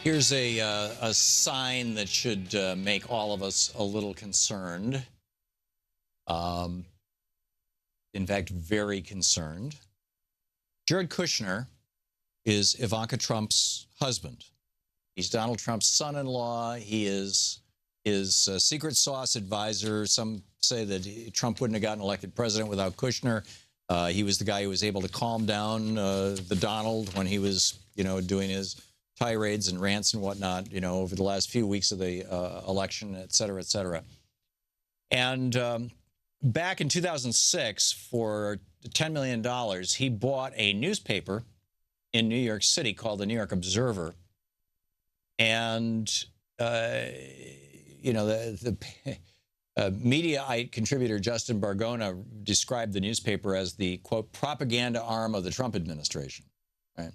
Here's a sign that should make all of us a little concerned. Um, in fact, very concerned. Jared Kushner is Ivanka Trump's husband. He's Donald Trump's son-in-law. He is his secret sauce advisor. Some say that Trump wouldn't have gotten elected president without Kushner. He was the guy who was able to calm down the Donald when he was, doing his tirades and rants and whatnot, over the last few weeks of the election, et cetera, et cetera. And back in 2006, for $10 million, he bought a newspaper in New York City called the New York Observer. And, the Mediaite contributor Justin Bargona described the newspaper as the, quote, propaganda arm of the Trump administration, right?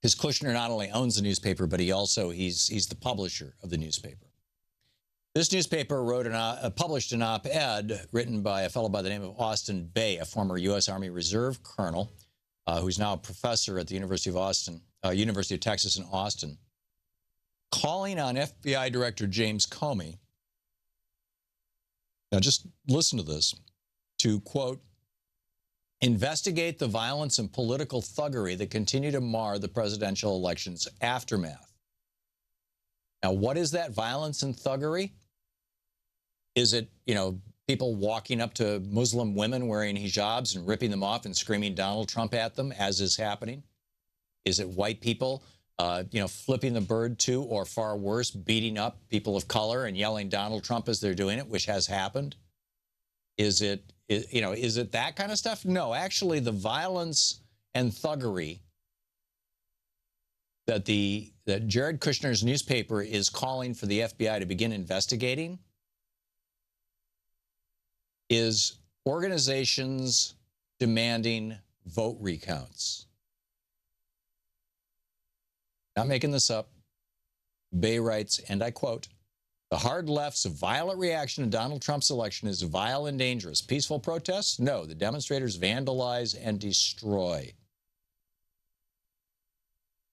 Because Kushner not only owns the newspaper, but he's the publisher of the newspaper. This newspaper published an op-ed written by a fellow by the name of Austin Bay, a former U.S. Army Reserve colonel, who's now a professor at the University of Texas in Austin, calling on FBI Director James Comey. Now, just listen to this, to, quote, investigate the violence and political thuggery that continue to mar the presidential election's aftermath. Now, what is that violence and thuggery? Is it, people walking up to Muslim women wearing hijabs and ripping them off and screaming Donald Trump at them, as is happening? Is it white people, flipping the bird to, or far worse, beating up people of color and yelling Donald Trump as they're doing it, which has happened? Is it that kind of stuff? No, actually, the violence and thuggery that Jared Kushner's newspaper is calling for the FBI to begin investigating is organizations demanding vote recounts. Not making this up. Bay writes, and I quote, the hard left's violent reaction to Donald Trump's election is vile and dangerous. Peaceful protests? No, the demonstrators vandalize and destroy.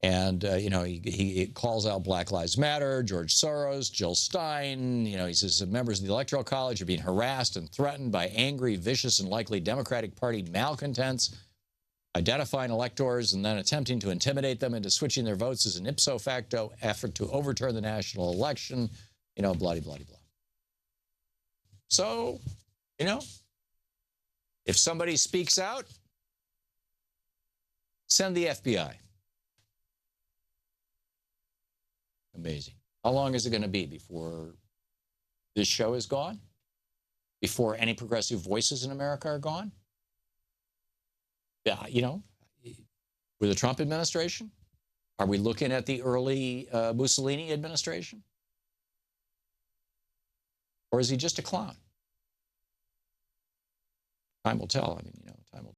And, he calls out Black Lives Matter, George Soros, Jill Stein. He says members of the Electoral College are being harassed and threatened by angry, vicious, and likely Democratic Party malcontents, identifying electors and then attempting to intimidate them into switching their votes as an ipso facto effort to overturn the national election, blah, blah, blah, blah. So, if somebody speaks out, send the FBI. Amazing. How long is it going to be before this show is gone? Before any progressive voices in America are gone? With the Trump administration? Are we looking at the early Mussolini administration? Or is he just a clown? Time will tell. Time will